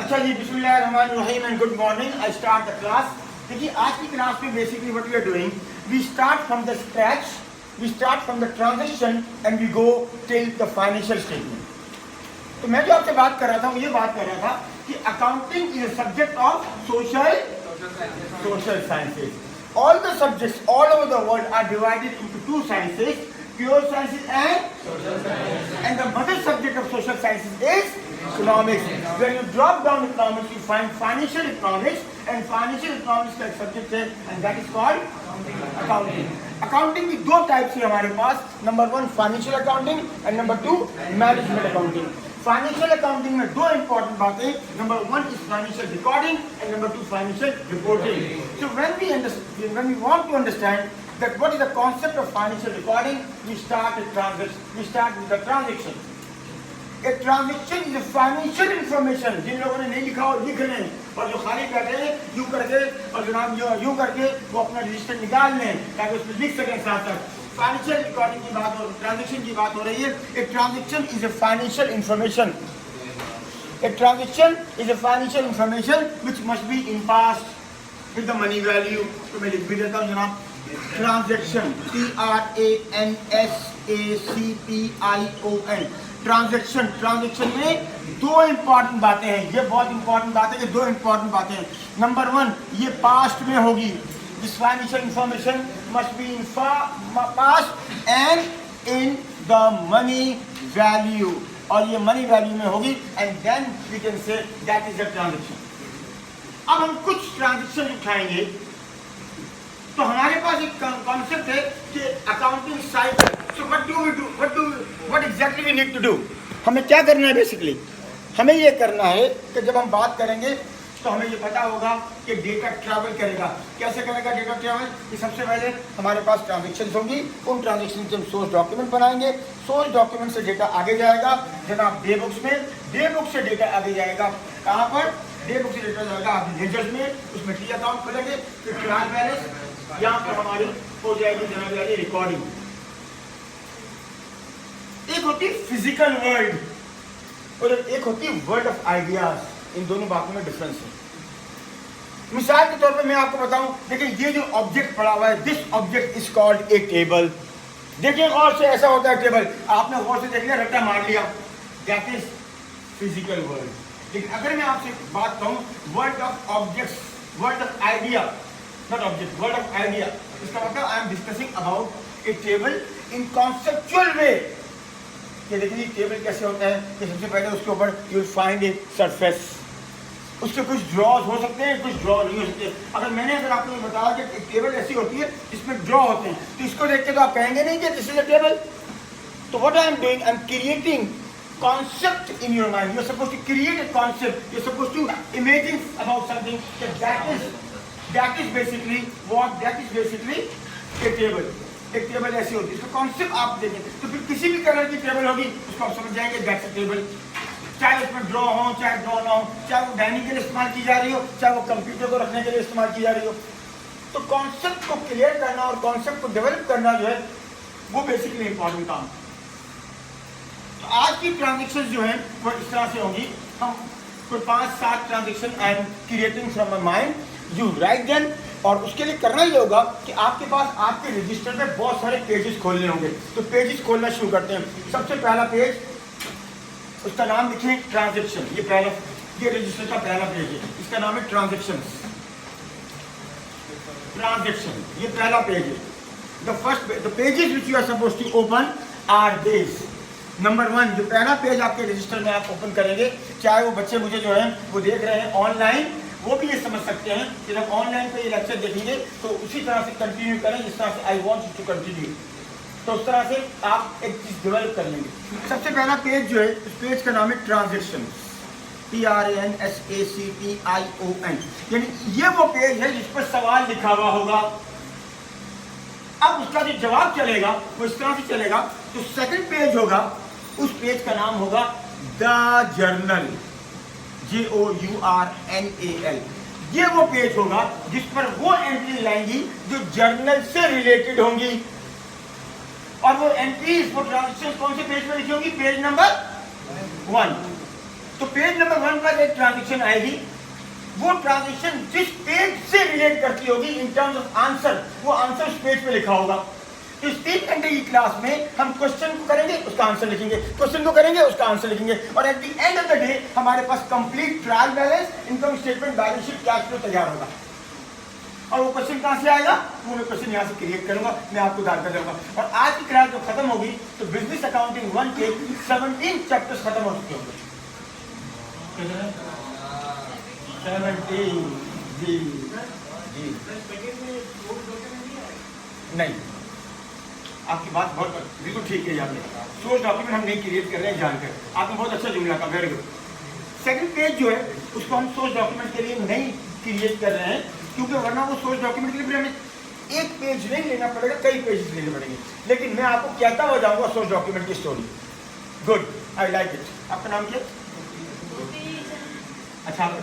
अच्छा जी, बिस्मिल्लाहिर्रहमानिर्रहीम and good morning. I start the class. देखिए आज की क्लास में basically what we are doing, we start from the scratch, we start from the transition and we go till the financial statement. तो मैं जो आपसे बात कर रहा था वो ये बात कर रहा था कि accounting is a subject of social sciences. All the subjects all over the world are divided into two sciences, pure sciences and social sciences. And the mother subject of social sciences is economics. When you drop down economics, you find financial economics, and financial economics का एक subject है, and that is called accounting. Accounting की दो types है हमारे पास, number one financial accounting and number two management accounting. Financial accounting में दो इंपॉर्टेंट बातें, number one is financial recording and number two financial reporting. So when we want to understand that what is the concept of financial recording, we start with the transaction. A transaction is a financial information। जिन लोगों ने नहीं लिखा और लिख रहे हैं, और जो खाली बैठे हैं यूं करके और जनाब यूं करके वो अपना रजिस्टर निकाल लें ताकि उसमें लिख सकें साथ साथ। फाइनेंशियल रिकॉर्डिंग की बात और ट्रांजैक्शन की बात हो रही है। A transaction is a financial information. A transaction is a financial information which must be in past with the money value. तो मैं लिख भी देता हूँ जनाब, ट्रांजैक्शन TRANSACTION। ट्रांजैक्शन में दो इंपॉर्टेंट बातें हैं। ये बहुत इंपॉर्टेंट बात है कि दो इंपॉर्टेंट बातें हैं। नंबर वन, ये पास्ट में होगी। This financial information must be in past and in the money value, और ये मनी वैल्यू में होगी, and then we can say that is the transaction. अब हम कुछ ट्रांजैक्शन उठाएंगे तो हमारे पास एक कॉन्सेप्ट है कि accounting cycle. So what exactly we need to do. हमें क्या करना है बेसिकली? हमें ये करना है कि जब हम बात करेंगे तो हमें ये पता होगा कि डेटा ट्रैवल करेगा। कैसे करेगा डेटा ट्रैवल? कि सबसे पहले हमारे पास ट्रांजैक्शंस होंगी, उन ट्रांजैक्शन से हम सोर्स डॉक्यूमेंट बनाएंगे, सोर्स डॉक्यूमेंट से डेटा आगे जाएगा जनाब डे बुक्स में, डे बुक से डेटा आगे जाएगा कहाँ पर? डे बुक से डेटा जाएगा आप लेजर्स में, उसमें टी अकाउंट खोलेंगे, फिर ट्रायल बैलेंस, यहाँ पर हमारी हो जाएगी जनाब वाली रिकॉर्डिंग। एक होती फिजिकल वर्ल्ड और एक होती वर्ल्ड ऑफ आइडियाज। इन दोनों बातों में डिफरेंस है। मिसाल के तौर पे मैं आपको बताऊं, देखिए ये जो ऑब्जेक्ट पड़ा हुआ है, this object is called a table. देखिए गौर से, ऐसा होता है टेबल, आपने गौर से देख लिया, रट्टा मार लिया, दैट इज फिजिकल वर्ल्ड। लेकिन अगर मैं आपसे बात कहूं world of objects, world of idea, not object, world of idea, इसका मतलब I am discussing about a table in conceptual way. कि देखिए टेबल कैसे होता है कि सबसे पहले उसके ऊपर you will find a surface, उसके कुछ ड्रॉज हो सकते हैं, कुछ ड्रॉ नहीं हो सकते। अगर आपको ये बताया कि एक टेबल ऐसी होती है जिसमें ड्रॉ होते हैं, तो इसको देख के तो आप कहेंगे नहीं कि दिस इज अ टेबल। तो what I am doing, I am creating concept in your mind. You're supposed to create a concept. You're supposed to imagine about something. That is basically what? That is basically a table. एक table ऐसी होती है, इसका concept आप देखें तो फिर किसी भी कलर की टेबल होगी उसको आप समझ जाएंगे दैट्स अ टेबल। चाहे उसमें ड्रॉ हो, चाहे ड्रॉ ना हो, चाहे वो डाइनिंग के लिए इस्तेमाल की जा रही हो, चाहे वो कंप्यूटर को रखने के लिए इस्तेमाल की जा रही हो। तो कॉन्सेप्ट को क्लियर करना और कॉन्सेप्ट को डेवलप करना जो है वो बेसिकली इंपॉर्टेंट काम। तो आज की ट्रांजेक्शन जो है वो इस तरह से होगी। हम कोई 5-7 transaction I am creating from my mind, you write them. और उसके लिए करना ये होगा कि आपके पास आपके रजिस्टर में बहुत सारे पेजेस खोलने होंगे। तो पेजेस खोलना शुरू करते हैं। सबसे पहला पेज, उसका नाम लिखें ट्रांजैक्शन। ये रजिस्टर का पहला पेज है, इसका नाम है ट्रांजैक्शन। ये पहला पेज है। The pages which you are supposed to open are this. Number 1, जो पहला पेज आपके रजिस्टर में आप ओपन करेंगे, चाहे वो बच्चे मुझे जो है वो देख रहे हैं ऑनलाइन, वो भी ये समझ सकते हैं कि जब ऑनलाइन पे ये लेक्चर देखेंगे तो उसी तरह से कंटिन्यू करें जिस तरह से I want you to continue. तो उस तरह से आप एक चीज़ डेवलप कर लेंगे। सबसे पहला पेज जो है, उस पेज का नाम है ट्रांजैक्शन, TRANSACTION। यानी ये वो पेज है जिस पर सवाल लिखा हुआ होगा। अब उसका जो जवाब चलेगा वो इस तरह से चलेगा। तो सेकंड पेज होगा, उस पेज का नाम होगा द जर्नल, JOURNAL। ये वो पेज होगा जिस पर वो एंट्री लाएंगी जो जर्नल से रिलेटेड होंगी। और वो एंट्रीज, वो ट्रांजैक्शन कौन से पेज पर लिखी होंगी? Page number 1। तो पेज नंबर 1 पर एक ट्रांजेक्शन आएगी, वो ट्रांजेक्शन जिस पेज से रिलेट करती होगी इन टर्म्स ऑफ आंसर, वो आंसर उस पेज पे लिखा होगा। तो इस 3 घंटे की क्लास में हम क्वेश्चन को करेंगे, उसका आंसर लिखेंगे, क्वेश्चन को करेंगे, उसका आंसर लिखेंगे, और at the end of the day हमारे पास complete trial balance, income statement, balance sheet, cash flow तैयार होगा। और वो क्वेश्चन कहाँ से आएगा? वो मैं क्वेश्चन यहाँ से क्रिएट करूंगा, मैं आपको दान कर दूंगा। और आज की क्लास जो खत्म होगी तो बिजनेस अकाउंटिंग 1 के 17 चैप्टर्स खत्म हो चुके होंगे। 17 जी जी नहीं, आपकी बात बहुत बिल्कुल ठीक है। यहाँ पे सोर्स डॉक्यूमेंट हम नहीं क्रिएट कर रहे हैं जानकर, आपने बहुत अच्छा जुमला का, वेरी गुड। सेकंड पेज जो है उसको हम सोर्स डॉक्यूमेंट के लिए नहीं क्रिएट कर रहे हैं, क्योंकि वरना वो सोर्स डॉक्यूमेंट के लिए हमें एक पेज नहीं लेना पड़ेगा, कई पेजेस लेने पड़ेंगे। लेकिन मैं आपको कहता हुआ जाऊंगा सोर्स डॉक्यूमेंट की story. Good, I like it. आपका नाम क्या? अच्छा, आपके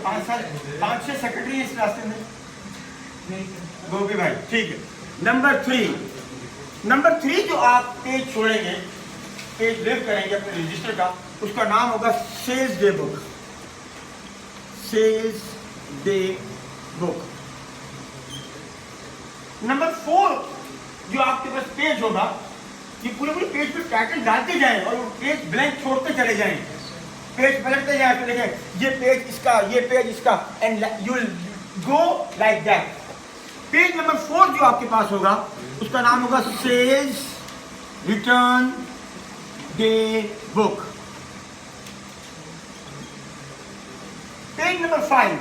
5-6 सेक्रेटरी इस रास्ते में? गोपी भाई, ठीक है। नंबर 3 जो आप पेज छोड़ेंगे, पेज लिव करेंगे अपने रजिस्टर का, उसका नाम होगा sales day book. Sales day book. Number 4 जो आपके पास पेज होगा, ये पूरे पेज पे टाइटल डालते जाएं और पेज ब्लैंक छोड़ते चले जाएं, पेज पलटते जाएं, तो देखें ये पेज इसका, ये पेज इसका, and you will go like that. Page number 4 जो आपके पास होगा उसका नाम होगा sales return day book. Page number 5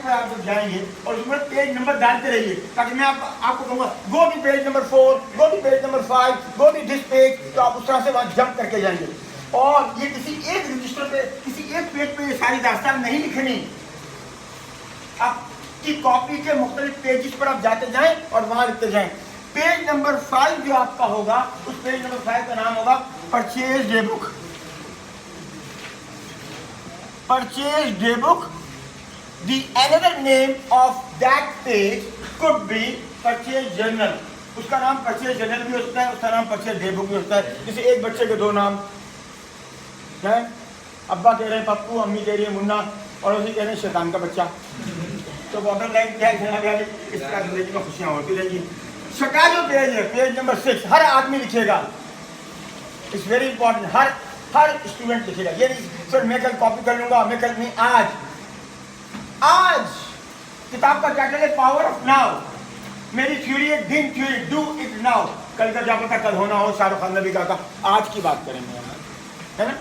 पर आप जब जाएंगे और उसमें पेज नंबर डालते रहिए, ताकि मैं आपको कहूँगा go to page number 4, go to page number 5, go to this page, तो आप उस तरह से वहाँ जंप करके जाएंगे। और ये किसी एक रजिस्टर पे, किसी एक पेज पे ये सारी दास्तान नहीं लिखनी, आपकी कॉपी के मुख्तलिफ पेजेस पर आप जाते जाएं और वहाँ लिखते जाएं। पेज नंबर 5 जो आपका होगा, उस पेज नंबर 5 का नाम होगा purchase day book. Purchase day book. The another name of that page could be purchase journal। उसका नाम परचेज जर्नल भी हो सकता है, उसका नाम परचेज डे बुक भी हो सकता है। जैसे एक बच्चे के 2 नाम हैं, अब्बा कह रहे हैं पप्पू, अम्मी कह रही है मुन्ना, और उसी कह रहे हैं शैतान का बच्चा। तो बॉर्डर लाइन क्या है, इस तरह जिंदगी में खुशियाँ होती रहेंगी। छठा जो पेज है, पेज नंबर 6, हर आदमी लिखेगा। It's very important, her student लिखेगा। ये नहीं सर मैं कल कॉपी कर लूंगा, मैं कल नहीं, आज किताब का टाइटल है पावर ऑफ नाउ। मेरी थ्योरी है दिन थ्योरी, डू इट नाउ। कल का क्या पता कल होना हो, शाहरुख खान ने भी कहा था। आज की बात करेंगे, है ना।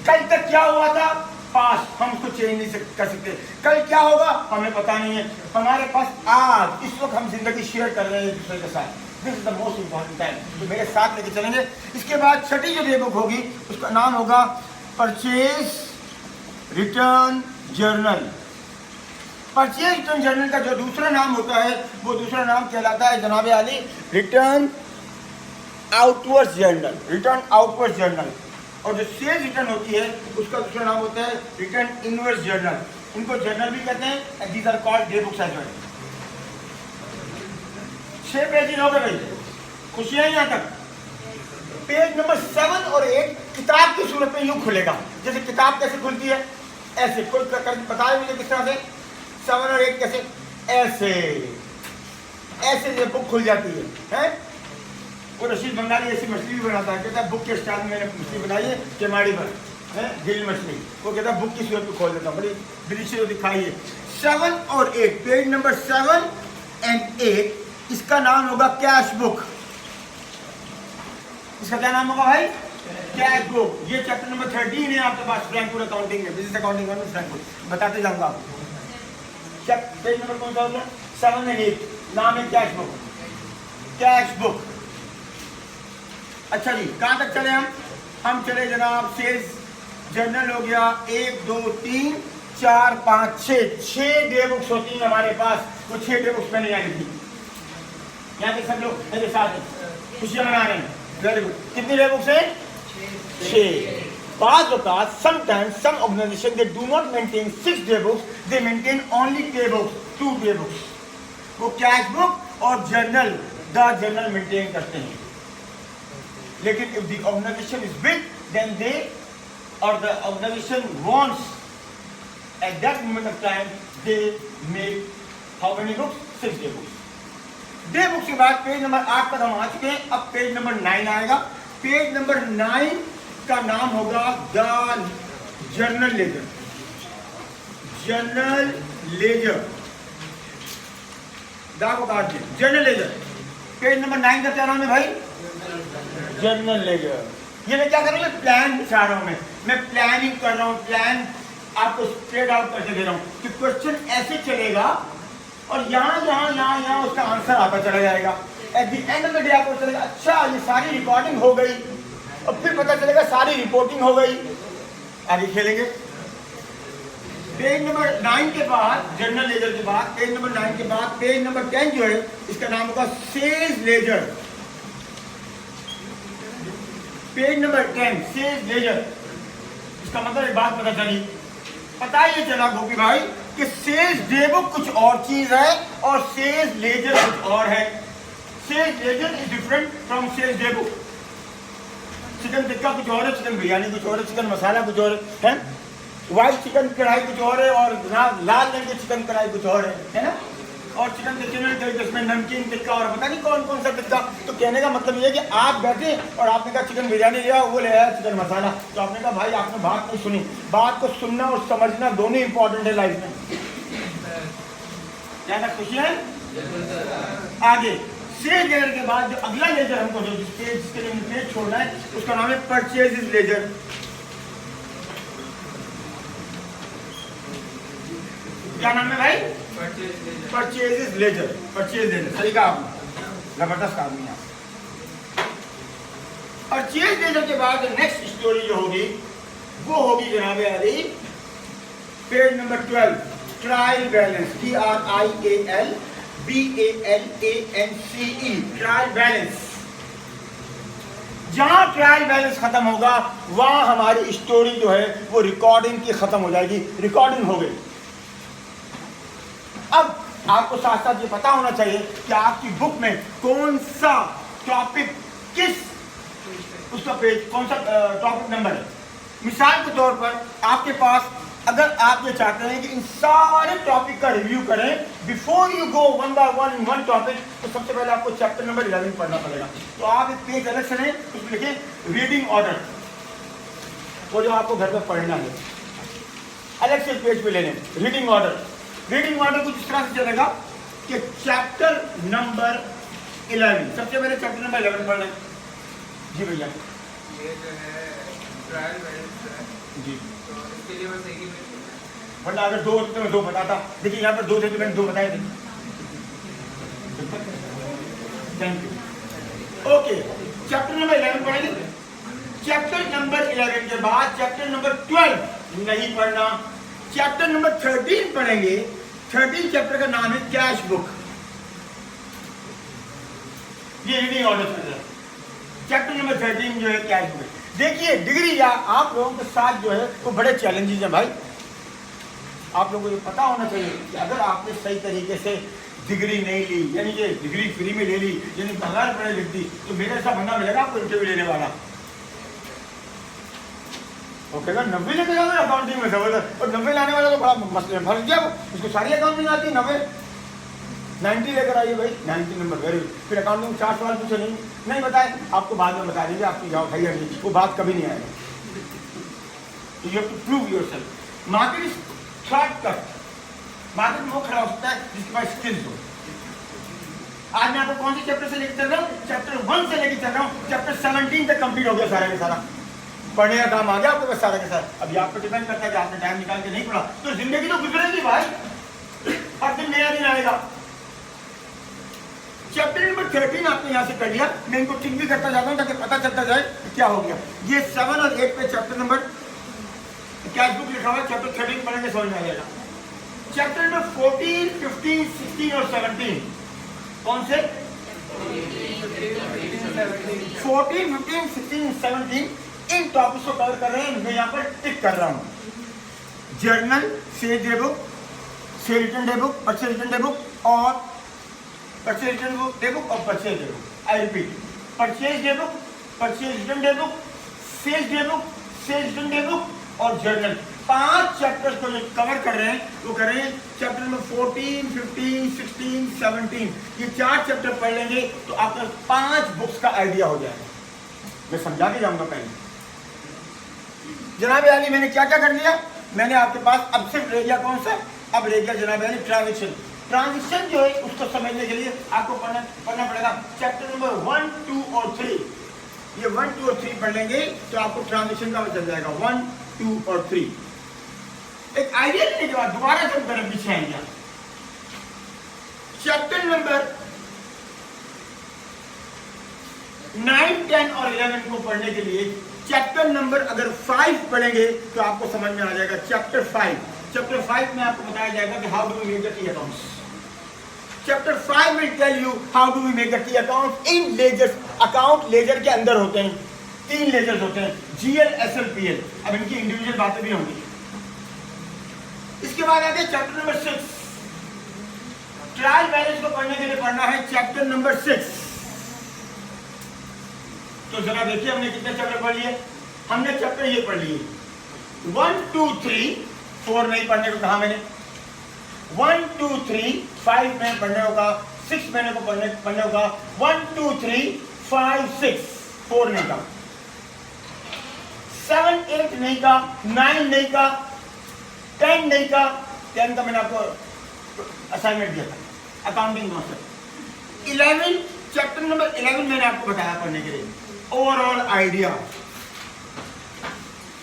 कल तक क्या हुआ था, पास्ट, हम उसको चेंज नहीं कर सकते। कल क्या होगा हमें पता नहीं है। हमारे पास आज, इस वक्त हम जिंदगी शेयर कर रहे हैं एक दूसरे के साथ। This is the most important time, तो मेरे साथ लेके चलेंगे। इसके बाद छठी जो डे बुक होगी उसका नाम होगा purchase return journal. Purchase return journal का जो दूसरा नाम होता है, वो दूसरा नाम कहलाता है जनाब आली return outward journal. Return outward journal. और जो सेल्स रिटर्न होती है उसका दूसरा नाम होता है रिटर्न इनवर्स जर्नल। इनको जर्नल भी कहते हैं, and these are called day books as well. 6 page हो गए भाई, खुशियां यहाँ तक। पेज नंबर 7 और 8 किताब की सूरत में यूं खुलेगा, जैसे किताब कैसे खुलती है, ऐसे खुल कर बताए मुझे किस तरह से। 7 और 8 कैसे, ऐसे ये बुक खुल जाती है। वो रशीद बंगाली ऐसी मछली भी बनाता है, कहता है बुक के स्टाइल में मैंने मछली बनाई है चेमाड़ी पर, है गिल मछली। वो कहता है बुक की सूरत में खोल देता हूँ, बड़ी डिलीशियस दिखाई है। 7 और 8, पेज नंबर 7 एंड 8, इसका नाम होगा कैश बुक। इसका क्या नाम होगा भाई, कैश बुक। ये चैप्टर नंबर 13 है आपके पास फ्रैंकफुट अकाउंटिंग में, बिजनेस अकाउंटिंग में फ्रैंकफुट, बताते जाऊंगा आपको। पेज नंबर कौन सा होगा, 7 एंड 8, नाम है कैश बुक। Cash book. अच्छा जी, कहाँ तक चले हम चले जनाब, सेल्स जर्नल हो गया। 1 2 3 4 5 6 डे बुक्स होती हैं हमारे पास। वो 6 डे बुक्स मैंने यहाँ लिखी, यहाँ के सब लोग मेरे साथ खुशियाँ मना रहे हैं। Very good. कितनी डे बुक्स हैं, 6। बाद वक़ात sometimes some organization they do not maintain 6 day books, they maintain only day books, 2 day books। वो कैश बुक और जर्नल, द जर्नल मेंटेन करते हैं। लेकिन if the organization is big, then they or the organization wants at that moment of time, they make how many books? 6 day books. Day books के बाद page number 8 तक हम आ चुके हैं. अब पेज नंबर 9 आएगा. पेज नंबर 9 का नाम होगा the journal ledger. Journal ledger दागो काट दिए. Journal ledger. पेज नंबर 9 का क्या नाम है भाई? Journal ledger. ये मैं क्या कर रहा हूँ? प्लान बिछा रहा हूँ. मैं प्लानिंग कर रहा हूँ. प्लान आपको स्ट्रेट आउट करके दे रहा हूँ कि क्वेश्चन ऐसे चलेगा और यहाँ उसका आंसर आता चला जाएगा. Eight the end of the day आपको चलेगा अच्छा ये सारी रिकॉर्डिंग हो गई और फिर पता चलेगा सारी रिपोर्टिंग हो गई. आगे खेलेंगे. पेज नंबर 9 के बाद जर्नल लेजर के बाद पेज नंबर 9 के बाद पेज नंबर 10 जो है इसका नाम होगा sales ledger. Page number 10 sales ledger. इसका मतलब एक बात पता ये चला गोपी भाई कि सेल्स डे बुक कुछ और चीज है और सेल्स लेजर कुछ और है. Sales ledger is different from sales day book. Chicken tikka कुछ और है, चिकन बिरयानी कुछ और है, चिकन मसाला कुछ और है. व्हाइट चिकन कढ़ाई कुछ और है और लाल रंग की चिकन कढ़ाई कुछ और है ना. और चिकन टिक्का जिसमें नमकीन टिक्का और पता नहीं कौन कौन सा टिक्का. तो कहने का मतलब ये है कि आप बैठे और आपने कहा चिकन बिरयानी लिया, वो ले आया चिकन मसाला. तो आपने कहा भाई आपने बात नहीं सुनी. बात को सुनना और समझना दोनों इंपॉर्टेंट है लाइफ में. क्या खुशी है? आगे सेल्स लेजर के बाद जो अगला लेजर हमको जो जिसके लिए पेज छोड़ना है उसका नाम है परचेज लेजर. क्या नाम है भाई? Purchase laser. परचेज लेजर सही कहा आपने. जबरदस्त आदमी है. परचेज लेजर के बाद नेक्स्ट स्टोरी जो होगी वो होगी जनाब Ali page number 12 trial balance. TRIAL BALANCE trial balance. जहां ट्रायल बैलेंस खत्म होगा वहां हमारी स्टोरी जो है वो रिकॉर्डिंग की खत्म हो जाएगी. रिकॉर्डिंग हो गई. अब आपको साथ साथ ये पता होना चाहिए कि आपकी बुक में कौन सा टॉपिक किस उसका पेज कौन सा टॉपिक नंबर है. मिसाल के तौर पर आपके पास अगर आप ये चाहते हैं कि इन सारे टॉपिक का रिव्यू करें before you go one by one in one topic, तो सबसे पहले आपको चैप्टर नंबर 11 पढ़ना पड़ेगा. तो आप एक पेज अलग से लें, उसमें लिखिए रीडिंग ऑर्डर. वो जो आपको घर पर पढ़ना है अलग से पेज पे ले लें. Reading order. रीडिंग ऑर्डर कुछ इस तरह से चलेगा कि चैप्टर नंबर 11 सबसे पहले चैप्टर नंबर 11 पढ़ लें. जी भैया. ये जो है ट्रायल बैलेंस है जी. तो इसके लिए बस एक ही पेज. वरना अगर 2 होते तो मैं 2 बताता. देखिए यहाँ पर 2 थे तो मैंने 2 बताए थे. Thank you. Okay chapter number 11 पढ़ेंगे. चैप्टर नंबर 11 के बाद चैप्टर नंबर 12 नहीं पढ़ना. चैप्टर नंबर 13 पढ़ेंगे. 13 चैप्टर का नाम है कैश बुक. ये रीडिंग ऑर्डर चल रहा है. चैप्टर नंबर 13 जो है कैश बुक. देखिए डिग्री या आप लोगों के साथ जो है वो बड़े चैलेंजेस हैं भाई. आप लोगों को ये पता होना चाहिए कि अगर आपने सही तरीके से डिग्री नहीं ली यानी कि डिग्री फ्री में ले ली यानी बगैर पढ़े लिख दी तो मेरे ऐसा बंदा मिलेगा आपको इंटरव्यू लेने वाला. ओके 90 लेके जाना अकाउंटिंग में जबरदस्त. और 90 लाने वाला तो बड़ा मसले में फंस गया. उसको सारी अकाउंटिंग आती है. 90 लेकर आइए भाई. 90 नंबर वेरी. फिर अकाउंटिंग में 4 सवाल पूछे नहीं बताए आपको बाद में बता दीजिए. आपकी जाओ खाइए नहीं वो बात कभी नहीं आएगा. You have to prove yourself. Market is shortcut. Market में वो खड़ा हो सकता है जिसके पास स्किल्स हो. आज मैं आपको कौन से चैप्टर से लेकर चल रहा हूँ? चैप्टर 1 से लेकर चल रहा हूँ. चैप्टर 17 तक कंप्लीट हो गया सारा का सारा. पढ़ने का काम आ गया आपके पास सारा के साथ. अभी आप पर डिपेंड करता है कि आपने टाइम निकाल के नहीं पढ़ा तो जिंदगी तो गुजरेगी भाई. हर दिन नया दिन आएगा. चैप्टर नंबर 13 आपने यहाँ से कर लिया. मैं इनको टिक भी करता जाता हूँ ताकि पता चलता जाए क्या हो गया. ये 7 और 8 पे चैप्टर नंबर कैश बुक लिखा हुआ है. चैप्टर 13 पढ़ेंगे समझ में आ जाएगा. चैप्टर नंबर 14, 15, 16 और 17 कौन से? 14, 15, 16, 17 इन टॉपिक्स को कवर कर रहे हैं. मैं यहाँ पर टिक कर रहा हूँ. Journal, sales day book, sale return day book, purchase return day book और परचेज रिटर्न डे बुक और purchase day book. I repeat purchase day book, purchase return day book, sales day book, session day book और journal, 5 chapters को जो cover कर रहे हैं वो कर रहे हैं। चैप्टर नंबर 14, 15, 16, 17, ये 4 चैप्टर पढ़ लेंगे तो आपका 5 बुक्स का आइडिया हो जाएगा। मैं समझा के जाऊंगा पहले। जनाब अली मैंने क्या क्या कर लिया, मैंने आपके पास अब सिर्फ रह गया कौन सा, अब रह गया जनाब अली ट्रांजिशन। ट्रांजिशन जो है उसको समझने के लिए आपको पढ़ना पड़ेगा चैप्टर नंबर 1, 2 और 3। ये 1, 2 और 3 पढ़ लेंगे तो आपको ट्रांजिशन का चल जाएगा 1, 2 और 3। एक आइडिया लेने के बाद दोबारा से तरफ पीछे आएंगे। चैप्टर नंबर 9, 10 और 11 को पढ़ने के लिए चैप्टर नंबर अगर 5 पढ़ेंगे तो आपको समझ में आ जाएगा। चैप्टर 5 में आपको बताया जाएगा कि how do we make the key accounts. Chapter 5 will tell you how do we make the key account in ledgers. Account ledger के अंदर होते हैं, 3 लेजर्स होते हैं, GL, SL, PL। अब इनकी इंडिविजुअल बातें भी होंगी। इसके बाद आगे चैप्टर नंबर 6, ट्रायल बैलेंस को पढ़ने के लिए पढ़ना है चैप्टर नंबर 6। तो जरा देखिए हमने कितने चैप्टर पढ़ लिए। हमने चैप्टर ये पढ़ लिए 1, 2, 3, 4 नहीं पढ़ने को कहा मैंने, 1, 2, 3, 5 में पढ़ने होगा, 6 महीने को पढ़ने होगा, 1, 2, 3, 5, 6, 4 नहीं का, 7, 8 नहीं का, 9 नहीं का, 10 नहीं का। 10 का मैंने आपको असाइनमेंट दिया था, अकाउंटिंग कॉन्सेप्ट। 11 चैप्टर नंबर 11 मैंने आपको बताया पढ़ने के लिए, ओवरऑल आइडिया।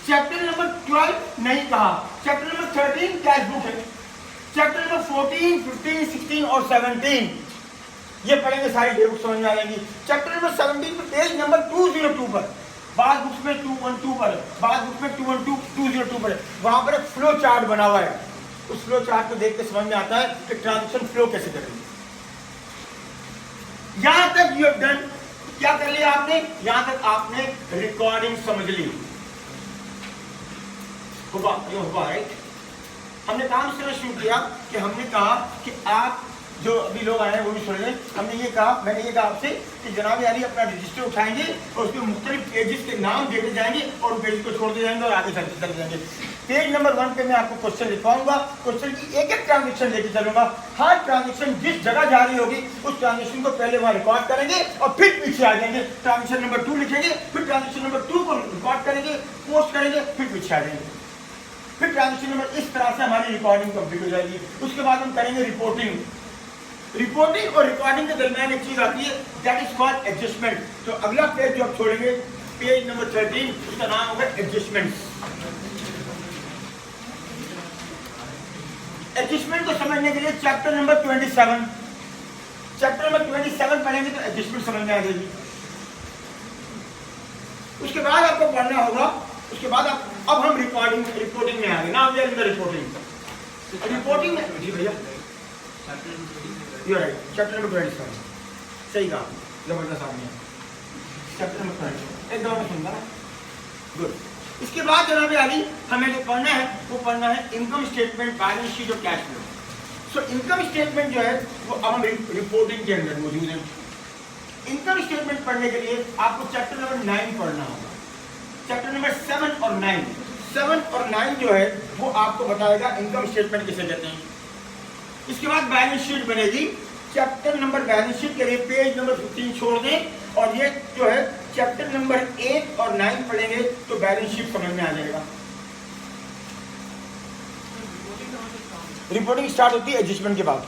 चैप्टर नंबर 12 नहीं कहा। चैप्टर नंबर 13 कैश बुक है। चैप्टर नंबर 14, 15, 16 और 17 ये पढ़ेंगे, सारी डेट समझ में आ जाएंगी। चैप्टर नंबर 17 पे पेज नंबर 202 पर, बाद बुक्स में 212 पर, बाद बुक्स में 202 पर, वहां पर एक फ्लो चार्ट बना हुआ है। उस फ्लो चार्ट को देख के समझ में आता है कि ट्रांजेक्शन फ्लो कैसे करेंगे। यहां तक यू हैव डन। क्या कर लिया आपने, यहां तक आपने रिकॉर्डिंग समझ ली। हुआ राइट। हमने काम से शुरू किया कि हमने कहा कि आप जो अभी लोग आए हैं वो भी सुन लें। मैंने ये कहा आपसे कि जनाब यारी अपना रजिस्टर उठाएंगे और उसके मुख्तलिफ पेजेस के नाम देते जाएंगे और पेज को छोड़ते जाएंगे और आगे चलते जाएंगे। पेज नंबर 1 पे मैं आपको क्वेश्चन लिखवाऊंगा, क्वेश्चन की एक ट्रांजेक्शन लेके चलूंगा। हर ट्रांजेक्शन जिस जगह जा रही होगी उस ट्रांजेक्शन को पहले वहां रिकॉर्ड करेंगे और फिर पीछे आ जाएंगे। ट्रांजेक्शन नंबर 2 लिखेंगे, फिर ट्रांजेक्शन नंबर 2 को रिकॉर्ड करेंगे, पोस्ट करेंगे, फिर पीछे आ जाएंगे। फिर ट्रांजेक्शन नंबर इस तरह से हमारी रिकॉर्डिंग कंप्लीट हो जाएगी। उसके बाद हम करेंगे रिपोर्टिंग और रिकॉर्डिंग के दरमियान एक चीज आती है दैट इज कॉल्ड एडजस्टमेंट। तो अगला पेज जो आप छोड़ेंगे, पेज नंबर 13, उसका नाम होगा एडजस्टमेंट्स। एडजस्टमेंट को समझने के लिए चैप्टर नंबर 27 पढ़ेंगे तो एडजस्टमेंट समझ में आ जाएगी। उसके बाद आपको पढ़ना होगा, उसके बाद अब हम रिपोर्टिंग में आ गए ना। रिपोर्टिंग में जी भैया यू राइट, चैप्टर नंबर 27 सही कहा, जबरदस्त आदमी है। चैप्टर नंबर 27 एक दफा सुनना गुड। इसके बाद जनाब अली हमें जो पढ़ना है वो पढ़ना है इनकम स्टेटमेंट, बैलेंस शीट और cash flow. So income statement जो है वो अब हम रिपोर्टिंग के अंदर मौजूद है। इनकम स्टेटमेंट पढ़ने के लिए आपको चैप्टर नंबर 9 पढ़ना होगा। चैप्टर नंबर 7 और 9 जो है वो आपको बताएगा इनकम स्टेटमेंट किसे कहते हैं। इसके बाद बैलेंस शीट बनेगी। चैप्टर नंबर बैलेंस शीट के लिए पेज नंबर 15 छोड़ दें और ये जो है चैप्टर नंबर 8 और 9 पढ़ेंगे तो बैलेंस शीट समझ में आ जाएगा। रिपोर्टिंग स्टार्ट होती है एडजस्टमेंट के बाद।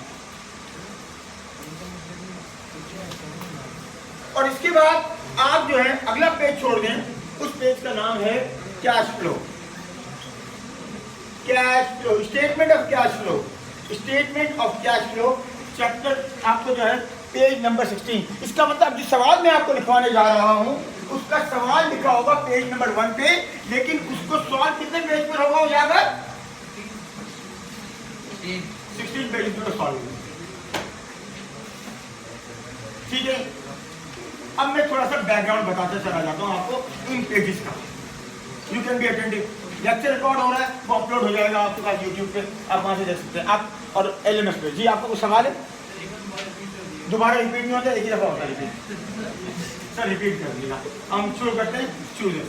और इसके बाद आप जो है अगला पेज छोड़ दें, उस पेज का नाम है cash flow. Statement of cash flow chapter आपको जो है पेज नंबर 16। इसका मतलब जिस सवाल मैं आपको लिखवाने जा रहा हूं उसका सवाल लिखा होगा पेज नंबर 1 पे, लेकिन उसको सवाल कितने पेज पर होगा याद है? 16 पेज पर सॉल्व। ठीक है, अब मैं थोड़ा सा बैकग्राउंड बताते चला जाता हूं आपको इन पेजेस का। You can be attentive. Lecture record हो रहा है, वो अपलोड हो जाएगा आपके पास यूट्यूब पे, आप वहां से देख सकते हैं आप। और LMS पे जी आपको कुछ सवाल है? दोबारा रिपीट नहीं होता, एक ही दफा होता है रिपीट। सर रिपीट कर दीजिएगा। हम शुरू करते हैं,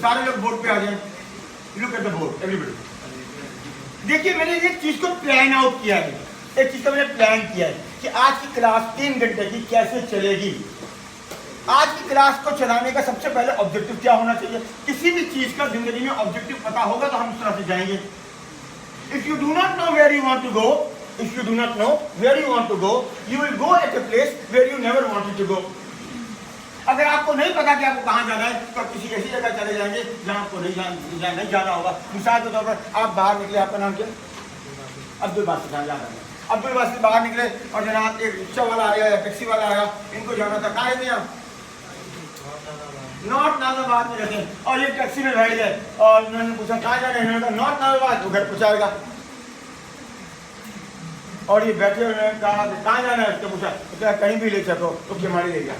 सारे लोग बोर्ड पे आ जाए। Look at the board everybody. देखिए मैंने एक चीज को प्लान आउट किया है, एक चीज का मैंने प्लान किया है कि आज की क्लास 3 घंटे की कैसे चलेगी। आज की क्लास को चलाने का सबसे पहले ऑब्जेक्टिव क्या होना चाहिए। किसी भी चीज का जिंदगी में ऑब्जेक्टिव पता होगा तो हम उस तरह से जाएंगे। If you do not know where you want to go, if you do not know where you want to go, you will go at a place where you never wanted to go. अगर आपको नहीं पता कि आपको कहाँ जाना है तो आप किसी ऐसी जगह चले जाएंगे जहाँ आपको नहीं जाना होगा। मिसाल के तौर पर आप बाहर निकले, आपका नाम क्या? अब्दुल बासित। जहाँ जाना है अब्दुल बासित बाहर निकले और जनाब एक रिक्शा वाला आया या टैक्सी वाला आया, इनको जाना था कहाँ रहते हैं आप? नॉर्थ नाजाबाद में रहते हैं। और ये टैक्सी में बैठ गए और उन्होंने पूछा कहाँ जाना है, उन्होंने कहा नॉर्थ नाजाबाद, वो घर पहुँचाएगा। और ये बैठे उन्होंने कहा कहाँ जाना है, उसको पूछा तो कहीं भी ले चलो, तो केमाड़ी ले गया।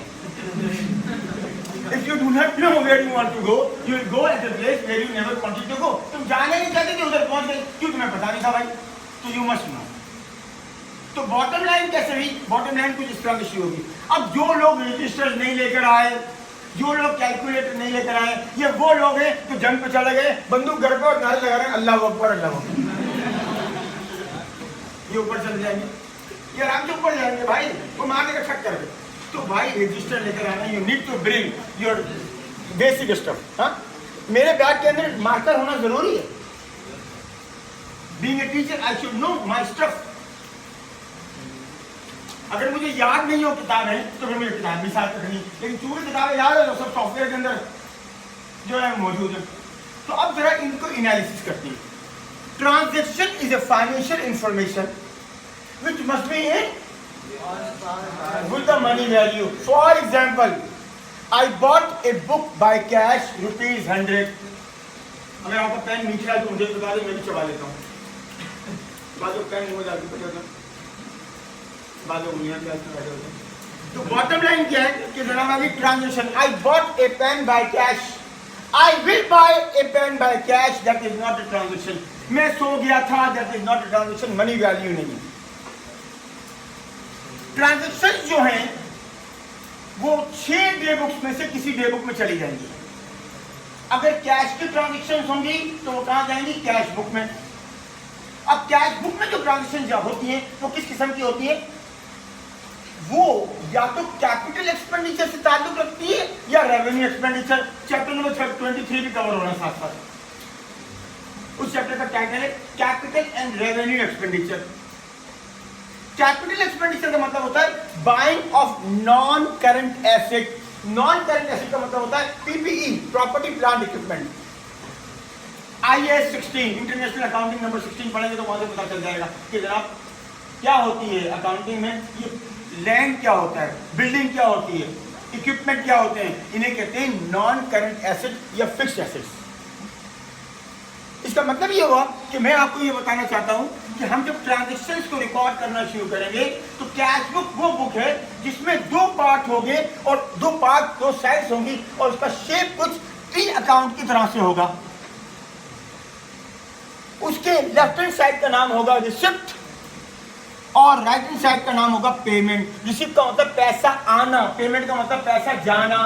If you do not know where you want to go, you will go at a place where you never wanted to go. तुम जाने नहीं चाहते थे, उधर पहुंच गए, क्यों? तुम्हें पता नहीं था भाई। तो you must know. तो बॉटम लाइन कैसे हुई? बॉटम लाइन कुछ इस तरह की होगी। अब जो लोग रजिस्टर नहीं लेकर आए, जो लोग कैलकुलेटर नहीं लेकर आए, ये वो लोग हैं जो जंग पे चले गए, बंदूक घर पे और नारे लगा रहे हैं अल्लाह अकबर अल्लाह अकबर। ये ऊपर चले जाएंगे, ये आराम से ऊपर जाएंगे भाई, वो मारने का छक करके। तो भाई रजिस्टर लेकर आना, you need to bring your basic stuff. हाँ, मेरे बैग के अंदर मार्कर होना जरूरी है। Being a teacher I should know my stuff. अगर मुझे याद नहीं हो किताब है तो फिर मुझे किताब भी साथ रखनी, लेकिन चूंकि किताबें याद है तो सब सॉफ्टवेयर के अंदर जो है मौजूद है। तो अब जरा इनको एनालिसिस करते हैं। Transaction is a financial information which must be in with the money value. For example, I bought a book by cash ₹100. अगर आपका पेन नीचे है तो मुझे बता दे, मैं भी चबा लेता हूँ। बाजू पेन मुंह डाल के पकड़ दो, बाजू उंगलियां भी ऐसे बैठे होते हैं। तो बॉटम लाइन क्या है कि जनाब अभी transaction, I bought a pen by cash, I will buy a pen by cash, that is not a transaction. मैं सो गया था, that is not a transaction, money value नहीं है। ट्रांजैक्शन जो हैं वो 6 डे बुक्स में से किसी डे बुक में चली जाएंगी। अगर कैश की ट्रांजैक्शन होंगी तो वो कहाँ जाएंगी? कैश बुक में। अब कैश बुक में जो ट्रांजैक्शन जब होती हैं वो किस किस्म की होती है? वो या तो कैपिटल एक्सपेंडिचर से ताल्लुक रखती है या रेवेन्यू एक्सपेंडिचर। चैप्टर नंबर 23 भी कवर होना साथ साथ। उस चैप्टर का टाइटल है capital and revenue expenditure. Capital expenditure का मतलब होता है buying of non current asset. Non current asset का मतलब होता है PPE, property plant equipment. IAS 16 international accounting number 16 पढ़ेंगे तो वहां से पता चल जाएगा कि जनाब क्या होती है अकाउंटिंग में। ये लैंड क्या होता है, बिल्डिंग क्या होती है, इक्विपमेंट क्या होते हैं, इन्हें कहते हैं नॉन करंट एसेट या फिक्स्ड एसेट्स। इसका मतलब ये हुआ कि मैं आपको ये बताना चाहता हूं कि हम जब ट्रांजैक्शंस को रिकॉर्ड करना शुरू करेंगे तो कैश बुक वो बुक है जिसमें 2 पार्ट होंगे और 2 पार्ट 2 साइड्स होंगी और उसका शेप कुछ 3 अकाउंट की तरह से होगा। उसके लेफ्ट हैंड साइड का नाम होगा रिसिप्ट और राइट हैंड साइड का नाम होगा पेमेंट। रिसिप्ट का मतलब पैसा आना, पेमेंट का मतलब पैसा जाना।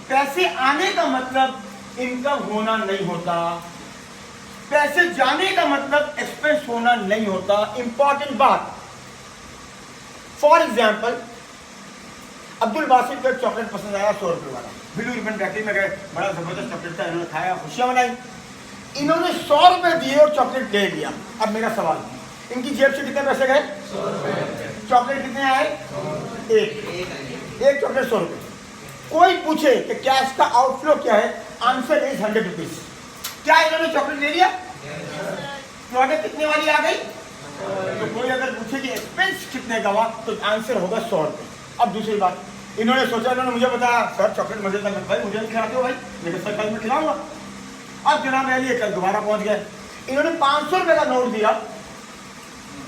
पैसे आने का मतलब इनकम होना नहीं होता, पैसे जाने का मतलब एक्सपेंस होना नहीं होता। इंपॉर्टेंट बात, फॉर एग्जाम्पल अब्दुल बासित को चॉकलेट पसंद आया 100 रुपये वाला, ब्लू रिबन बेकरी में गए, बड़ा जबरदस्त चॉकलेट था, इन्होंने खाया, खुशियां मनाई। इन्होंने 100 रुपये दिए और चॉकलेट ले लिया। अब मेरा सवाल, इनकी जेब से कितने पैसे गए? 100 रुपये। चॉकलेट कितने आए? एक चॉकलेट 100 रुपये। कोई पूछे कि कैश का आउटफ्लो क्या है, आंसर इज 100 रुपीज। क्या इन्होंने चॉकलेट ले लिया? प्रोडक्ट कितने वाली आ गई? तो कोई अगर पूछे कि एक्सपेंस कितने का हुआ तो आंसर होगा 100 रुपये। अब दूसरी बात, इन्होंने सोचा, इन्होंने मुझे बताया सर चॉकलेट मजेदार लगता है, मुझे नहीं खिलाते हो भाई, मेरे सर कल मैं खिलाऊंगा। अब जनाब लिए कल दोबारा पहुंच गए, इन्होंने 500 रुपये का नोट दिया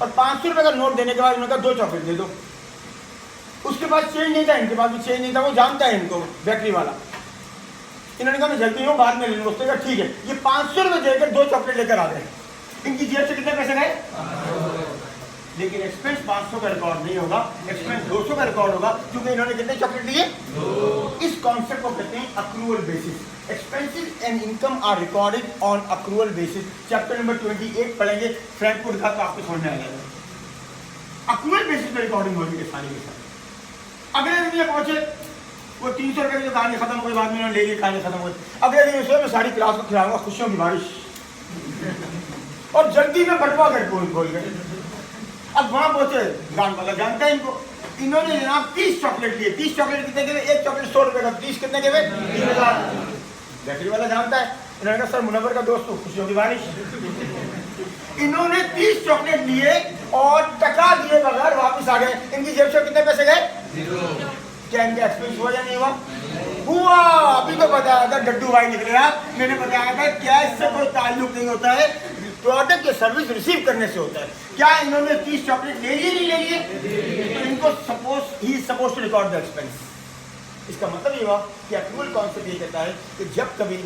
और 500 रुपये का नोट देने के बाद इन्होंने कहा 2 चॉकलेट दे दो। उसके बाद चेंज नहीं था, इनके पास भी चेंज नहीं था, वो जानता है इनको बेकरी वाला। इन्होंने कहा मैं जल्दी हूँ, बाद में ले लूँ। उसने कहा ठीक है। ये 500 रुपये देकर 2 चॉकलेट लेकर आ गए। इनकी जेब से कितने पैसे गए? लेकिन एक्सपेंस 500 का रिकॉर्ड नहीं होगा, एक्सपेंस 200 का रिकॉर्ड होगा, क्योंकि इन्होंने कितने चॉकलेट लिए? 2। इस कॉन्सेप्ट को कहते हैं accrual basis. Expenses and income are recorded on accrual basis. Chapter number 28 पढ़ेंगे, फ्रैंकफर्ट का, तो आपको समझ में आ जाएगा। अक्रूवल बेसिस पे रिकॉर्डिंग होगी के सारे के साथ। अगले दिन ये पहुंचे, वो 300 रुपये की जो कहानी खत्म हुई, बाद में उन्होंने ले ली, कहानी खत्म हुई। अगले दिन उसमें मैं सारी क्लास को खिलाऊंगा खुशियों की बारिश, और जल्दी में बटवा कर बोल गए। अब वहां पहुंचे, गान वाला जानता है इनको, इन्होंने जनाब 30 चॉकलेट लिए। 30 चॉकलेट कितने के? एक चॉकलेट 100 रुपए का, 30 कितने के? 3000। बैटरी वाला जानता है, इन्होंने कहा सर मुनव्वर का दोस्त, खुशियों की बारिश। इन्होंने 30 चॉकलेट लिए और टका दिए बगैर वापस आ गए। इनकी जेब से कितने पैसे गए? 0। क्या इनका एक्सपेंस हुआ या नहीं हुआ? हुआ। अभी तो बताया था डड्डू भाई निकले आप, मैंने बताया था क्या इससे कोई ताल्लुक नहीं होता है, प्रोडक्ट या सर्विस रिसीव करने से होता है। क्या इन्होंने 30 चॉकलेट ले लिए? नहीं ले लिए? तो इनको suppose to record the expense. इसका मतलब ये हुआ कि अक्रूवल कॉन्सेप्ट ये कहता है कि जब कभी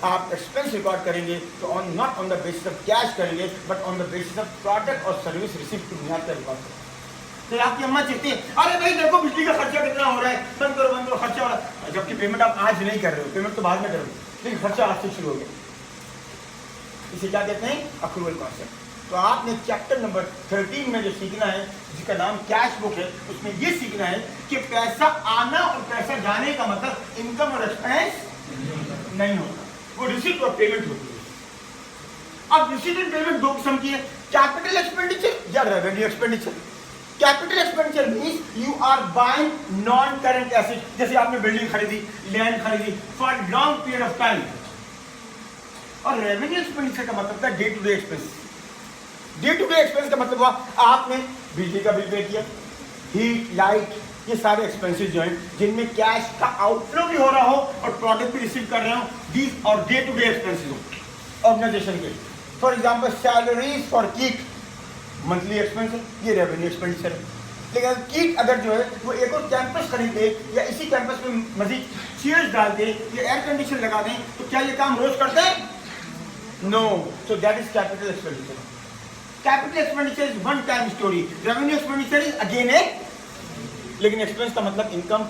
आप एक्सपेंस रिकॉर्ड करेंगे तो not on the basis of cash करेंगे, but on the basis of product और सर्विस रिसीव की बुनियाद पर रिकॉर्ड करेंगे। तो आपकी अम्मा चाहती है, अरे भाई देखो बिजली का खर्चा कितना हो रहा है, बंद करो खर्चा हो रहा है, जबकि पेमेंट आप आज नहीं कर रहे हो, पेमेंट तो बाद में करोगे, लेकिन खर्चा आज से शुरू हो गया। इसे क्या कहते हैं? Accrual concept. तो आपने चैप्टर नंबर 13 में जो सीखना है, जिसका नाम कैश बुक है, उसमें ये सीखना है कि पैसा आना और पैसा जाने का मतलब इनकम और एक्सपेंस नहीं होता, वो रिसीट और पेमेंट होती है। अब रिसीट एंड पेमेंट दो किस्म की है, कैपिटल एक्सपेंडिचर या revenue expenditure. Capital expenditure means you are buying non current asset, जैसे आपने बिल्डिंग खरीदी, लैंड खरीदी for long period of time. और रेवेन्यू एक्सपेंडिचर का मतलब था day to day expense. Day to day expense का मतलब हुआ आपने बिजली का बिल पे किया, हीट, लाइट, ये सारे एक्सपेंसेस जो हैं जिनमें कैश का आउटफ्लो भी हो रहा हो और प्रोडक्ट भी रिसीव कर रहे हो, दीज और डे टू डे एक्सपेंसेस हो ऑर्गेनाइजेशन के। For example salaries for kit monthly expense है, ये रेवेन्यू एक्सपेंडिचर है। लेकिन किट अगर जो है वो एक और कैंपस खरीदे या इसी कैंपस में मजीद चेयर्स डाल दे या एयर कंडीशन लगा दें, तो क्या ये काम रोज करते हैं? No. So that is capital expenditure. Capital expenditure is one time story, revenue expenditure is again a. लेकिन एक्सपेंस का मतलब इनकम,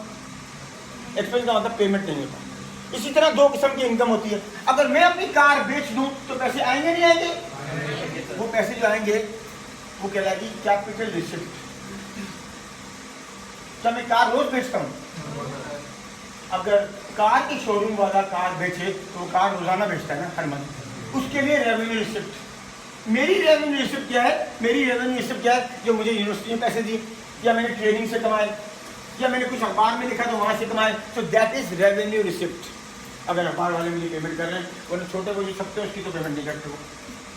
एक्सपेंस का मतलब पेमेंट नहीं होता। इसी तरह दो किस्म की इनकम होती है। अगर मैं अपनी कार बेच दूं तो पैसे आएंगे नहीं आएंगे? वो पैसे जो आएंगे वो कहलाएगी कैपिटल रिसिप्ट। क्या मैं कार रोज बेचता हूं? अगर कार के शोरूम वाला कार बेचे तो कार रोजाना बेचता है ना, हर मंथ, उसके लिए रेवेन्यू रिसिप्ट। मेरी रेवेन्यू रिसिप्ट क्या है? मेरी रेवेन्यू रिसिप्ट क्या है? जो मुझे यूनिवर्सिटी में पैसे दिए, या मैंने ट्रेनिंग से कमाए, या मैंने कुछ अखबार में लिखा तो वहां से कमाए, तो दैट इज रेवेन्यू रिसिप्ट। अगर अखबार वाले मुझे पेमेंट कर रहे हैं, वरना छोटे को जो सकते हैं उसकी तो पेमेंट नहीं करते हो,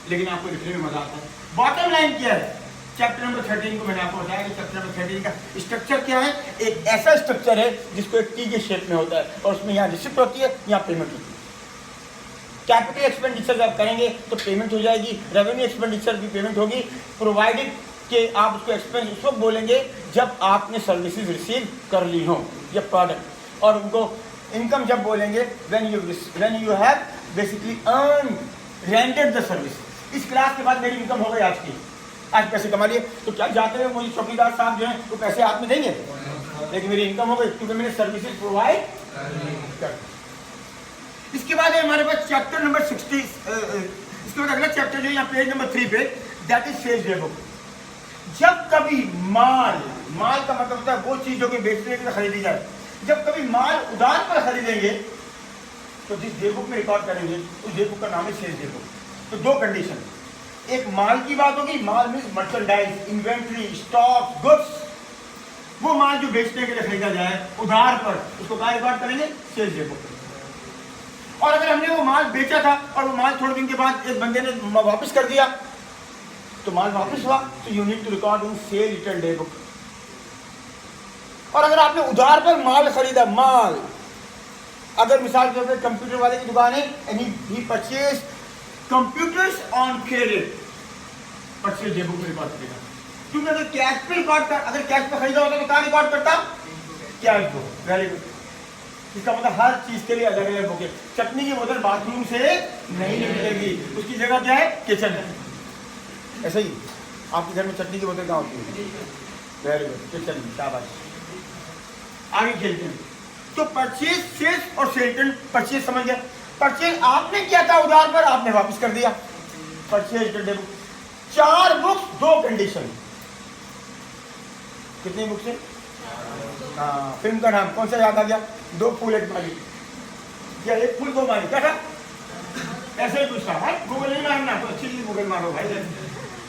लेकिन आपको लिखने में मजा आता है। बॉटम लाइन क्या है? चैप्टर नंबर 13 को मैंने आपको बताया कि चैप्टर नंबर 13 का स्ट्रक्चर क्या है। एक ऐसा स्ट्रक्चर है जिसको एक टी के शेप में होता है और उसमें यहाँ रिसिप्ट होती है, यहाँ पेमेंट होती है। कैपिटल एक्सपेंडिचर जब करेंगे तो पेमेंट हो जाएगी, रेवेन्यू एक्सपेंडिचर भी पेमेंट होगी, प्रोवाइडेड कि आप उसको एक्सपेंस उस वक्त बोलेंगे जब आपने सर्विसेज रिसीव कर ली हो या प्रोडक्ट, और उनको इनकम जब बोलेंगे when you have basically earn rented the service. इस क्लास के बाद मेरी इनकम हो गई आज की, आज पैसे कमा लिए, तो क्या जाते हैं मुझे चौकीदार साहब जो हैं वो पैसे हाथ में देंगे? लेकिन मेरी इनकम हो गई क्योंकि मैंने सर्विसेज प्रोवाइड कर। इसके बाद है हमारे पास चैप्टर नंबर 60। इसके बाद अगला चैप्टर जो है यहाँ पेज नंबर 3 पे, that is sales day book. जब कभी माल का मतलब होता है वो चीज जो कि बेचने के लिए खरीदी जाए, जब कभी माल उधार पर खरीदेंगे तो जिस डे बुक में रिकॉर्ड करेंगे उस डे बुक का नाम है सेल्स डे बुक। तो दो कंडीशन, एक माल की बात होगी, माल means merchandise, inventory, stock, goods, वो माल जो बेचने के लिए खरीदा जाए उधार पर, उसको कहाँ रिकॉर्ड करेंगे? Sales day book. और अगर हमने वो माल बेचा था और वो माल थोड़े दिन के बाद एक बंदे ने वापस कर दिया तो माल वापस हुआ, तो you need to record in sale return day book. और अगर आपने उधार पर माल खरीदा, माल, अगर मिसाल के तौर पर कंप्यूटर वाले की दुकान है and he purchase computers on credit, purchase day book में रिकॉर्ड करेगा। क्योंकि अगर कैश पे रिकॉर्ड कर, अगर कैश पे खरीदा होता तो कहाँ रिकॉर्ड करता? Cash book. Very good. इसका मतलब हर चीज के लिए अलग अलग बुक है। चटनी की बोतल बाथरूम से नहीं निकलेगी, उसकी जगह क्या है? किचन है। ऐसा ही आपके घर में चटनी की बोतल कहाँ होती है? वेरी गुड, किचन में, शाबाश। आगे खेलते हैं। तो परचेज, सेल्स और सेल्टन। परचेज समझ गए, परचेज आपने किया था उधार पर, आपने वापस कर दिया। Purchase day book, 4 books 2 condition. कितनी बुक्स है? हाँ, फिल्म का नाम कौन सा याद आ गया? 2 फूल 1 माली, या 1 फूल 2 माली, क्या था? ऐसे ही कुछ था। गूगल नहीं मारना तो अच्छी चीज गूगल मारो भाई,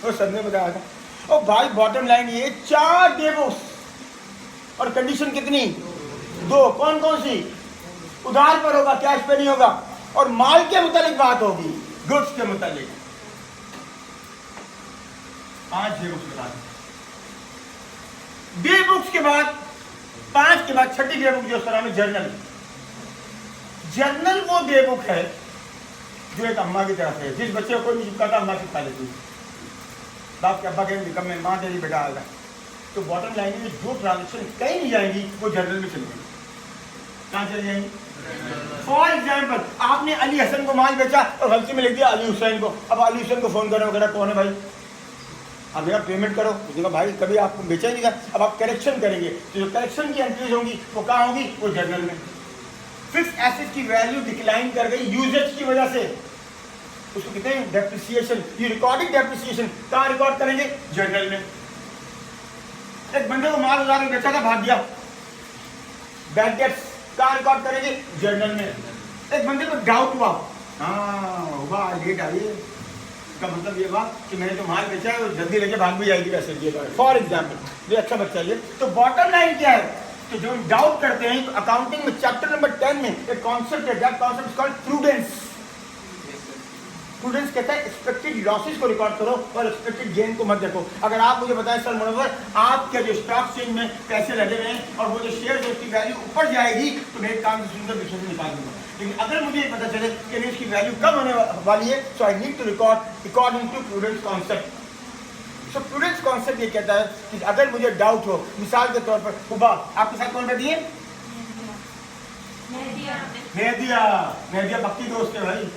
तो सब ने बताया था। और भाई बॉटम लाइन ये 4 डे बुक्स और कंडीशन कितनी? 2। कौन कौन सी? उधार पर होगा, कैश पे नहीं होगा, और माल के मुतालिक बात होगी, गुड्स के मुतालिक। 5 डे बुक्स बता डे बुक्स के बाद 5 के बाद 6ठी डे बुक जो उसका नाम है जर्नल। जर्नल वो डे बुक है जो एक अम्मा की तरफ है। जिस बच्चे को कोई नहीं चिपकाता, अम्मा चिपका लेती है। बाप के अब्बा कहेंगे कम में माँ तेरी बेटा आएगा। तो बॉटम लाइन में जो ट्रांजेक्शन कहीं नहीं जाएंगी वो जर्नल में चली जाएंगी। कहाँ चली जाएंगी? फॉर एग्जाम्पल, आपने अली हसन को माल बेचा और गलती में लिख दिया अली हुसैन को। अब अली हुसैन को फोन करो वगैरह, कौन है भाई? अब मेरा पेमेंट करो। उसने भाई कभी आपको बेचा ही नहीं था। अब आप करेक्शन करेंगे तो जो करेक्शन की एंट्रीज होंगी वो कहाँ होगी? वो जर्नल में। फिक्स एसेट की वैल्यू डिक्लाइन कर गई यूजेज की वजह से, उसको कहते हैं डेप्रिसिएशन। ये रिकॉर्डिंग डेप्रिसिएशन कहाँ रिकॉर्ड करेंगे? जर्नल में। एक बंदे को माल उधार में बेचा था, भाग गया, बैड डेट्स कहाँ रिकॉर्ड करेंगे? जर्नल में। एक बंदे को डाउट हुआ, हाँ हुआ लेट आई, इसका मतलब ये हुआ कि मैंने जो माल बेचा है वो जल्दी लेके भाग भी जाएगी पैसे दिए। फॉर एग्जाम्पल ये अच्छा बच्चा है। तो बॉटम लाइन क्या है? तो जो डाउट करते हैं, तो अकाउंटिंग में चैप्टर नंबर 10 में एक कॉन्सेप्ट है, that concept is called prudence. Prudence कहता है एक्सपेक्टेड लॉसेस को रिकॉर्ड करो और एक्सपेक्टेड गेन को मत देखो। अगर आप मुझे बताएं सर मुनव्वर, आपके जो स्टॉक चेंज में पैसे लगे हुए हैं और वो जो शेयर उसकी वैल्यू ऊपर जाएगी तो मैं एक काम से सुनकर डिसीजन निकाल दूंगा। लेकिन अगर मुझे पता चले कि नहीं इसकी वैल्यू कम होने वाली है, so I need to record according to prudence concept. So prudence concept ये कहता है कि अगर मुझे डाउट हो, मिसाल के तौर पर हुबा आपके साथ कौन बैठी है? मेहदिया पक्की दोस्त है भाई।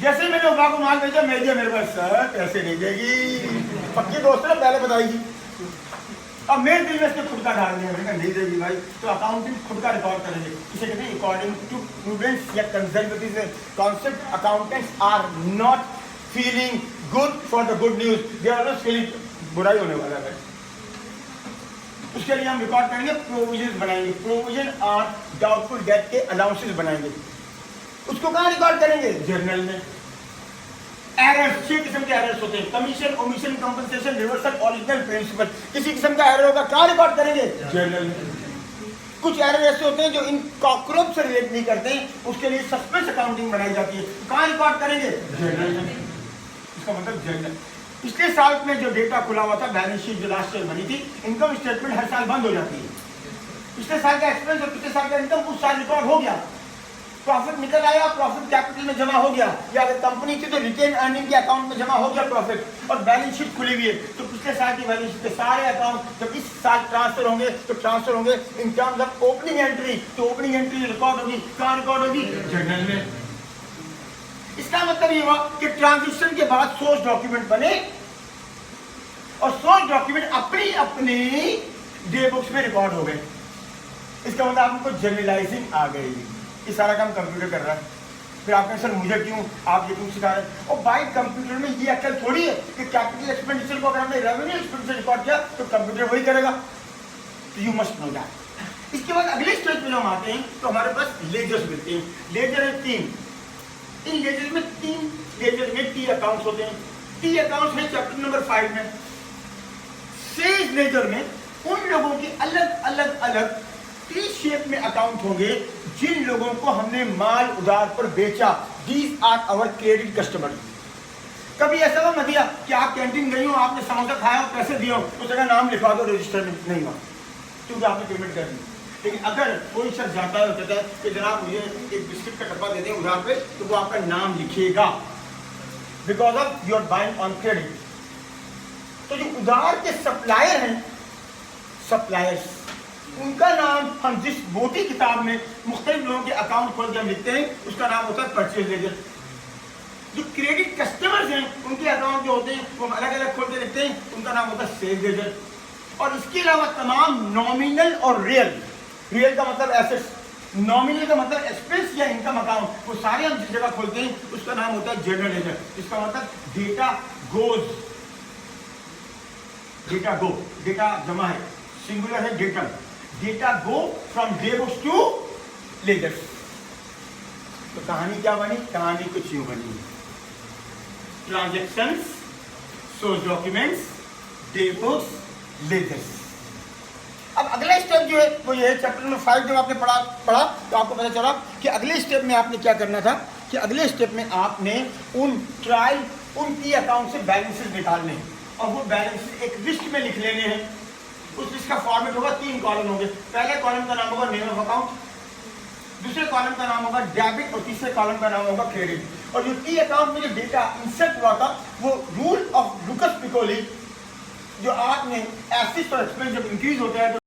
जैसे मैंने उबा को माल भेजा, मेहदिया मेरे पास सर पैसे नहीं देगी, पक्की दोस्त है, पहले बताएगी। अब मेरे दिल में इसने खुद का डाल दिया, मैंने नहीं देगी भाई, तो अकाउंटिंग खुद का रिकॉर्ड करेंगे। इसे कहते हैं according to prudence or conservative concept. Accountants are not feeling good for the good news, they are not feeling बुराई होने वाला है। उसके लिए हम रिकॉर्ड करेंगे, प्रोविजन बनाएंगे, प्रोविजन और डाउटफुल डेट के अलाउंसेस बनाएंगे। उसको कहाँ रिकॉर्ड करेंगे? जर्नल में। एरर्स 6 किस्म के एरर्स होते हैं, commission, omission, compensation, reversal, original, principle. किसी किस्म का एरर होगा कहाँ रिकॉर्ड करेंगे? जर्नल में। कुछ एरर ऐसे होते हैं जो इन कॉकरोच से रिलेट नहीं करते हैं, उसके लिए सस्पेंस अकाउंटिंग बनाई जाती है, कहाँ रिकॉर्ड करेंगे? जर्नल में। इसका मतलब जर्नल। पिछले साल में जो डेटा खुला हुआ था, बैलेंस शीट जो लास्ट ईयर बनी थी, इनकम स्टेटमेंट हर साल बंद हो जाती है। पिछले साल का एक्सपेंस और पिछले साल का इनकम उस साल रिकॉर्ड हो गया, प्रॉफिट निकल आया, प्रॉफिट कैपिटल में जमा हो गया, या अगर कंपनी थी तो रिटेन अर्निंग के अकाउंट में जमा हो गया प्रॉफिट, और बैलेंस शीट खुली हुई है, तो पिछले साल की बैलेंस शीट के सारे अकाउंट जब इस साल ट्रांसफर होंगे तो ट्रांसफर होंगे in terms of opening entry. तो ओपनिंग एंट्री रिकॉर्ड होगी, कहाँ रिकॉर्ड होगी? जर्नल में। इसका मतलब ये हुआ कि ट्रांजिशन के बाद सोर्स डॉक्यूमेंट बने और सोर्स डॉक्यूमेंट अपनी अपनी डे बुक्स में रिकॉर्ड हो गए। इसका मतलब आपको जर्नलाइजिंग आ गई। ये सारा काम कंप्यूटर कर रहा है। फिर आपने सर मुझे क्यों, आप ये क्यों सिखा रहे हैं? और बाई कंप्यूटर में ये अक्ल थोड़ी है कि कैपिटल एक्सपेंडिचर को अगर हमने रेवेन्यू एक्सपेंडिचर रिकॉर्ड किया तो कंप्यूटर वही करेगा। तो यू मस्ट नो दैट। इसके बाद अगले स्टेज में हम आते हैं तो हमारे पास लेजर्स मिलते हैं। लेजर है 3। इन लेजर में 3 लेजर में टी अकाउंट्स होते हैं। टी अकाउंट्स है चैप्टर नंबर 5 में। सेल्स लेजर में उन लोगों की अलग अलग अलग टी शेप में अकाउंट होंगे जिन लोगों को हमने माल उधार पर बेचा। These are our credit customer. कभी ऐसा हो दिया कि आप कैंटीन गई हो, आपने समोसा खाया, पैसे दिए हो, उस जगह नाम लिखवा दो रजिस्टर में, नहीं हुआ क्योंकि आपने पेमेंट कर दी। लेकिन अगर कोई शख्स जाता है और कहता है कि जनाब मुझे एक बिस्किट का डब्बा दे दें उधार पे, तो वो आपका नाम लिखेगा because of you are buying on credit. तो जो उधार के सप्लायर हैं, सप्लायर्स, उनका नाम हम जिस मोटी किताब में मुख्तलिफ लोगों के अकाउंट खोल के हम लिखते हैं उसका नाम होता है परचेज लेजर। जो क्रेडिट कस्टमर्स हैं उनके अकाउंट जो होते हैं वो अलग अलग खोल के रखते हैं, उनका नाम होता है सेल्स लेजर। और इसके अलावा तमाम नॉमिनल और रियल, रियल का मतलब एसेट्स, नॉमिनल का मतलब एक्सपेंस या इनकम अकाउंट, वो सारे हम जिस जगह खोलते हैं उसका नाम होता है जनरल लेजर। इसका मतलब data goes, data go, data जमा है, सिंगुलर है data, data go from day books to ledgers. तो कहानी क्या बनी? कहानी कुछ यूं बनी, transactions, source documents, day books, ledgers. अब अगला स्टेप जो है वो ये है, चैप्टर नंबर 5 जब आपने पढ़ा तो आपको पता चला कि अगले स्टेप में आपने क्या करना था, कि अगले स्टेप में आपने उन की अकाउंट से बैलेंसेस निकालने हैं और वो बैलेंसेस एक लिस्ट में लिख लेने हैं। उस लिस्ट का फॉर्मेट होगा, 3 कॉलम होंगे। पहले कॉलम का नाम होगा नेम ऑफ अकाउंट, दूसरे कॉलम का नाम होगा डेबिट और तीसरे कॉलम का नाम होगा क्रेडिट। और जो टी अकाउंट में जो डेटा इंसर्ट हुआ था वो रूल ऑफ लुकस पिकोली, जो आपने एसेट्स और एक्सपेंस जब इंक्रीज होता है तो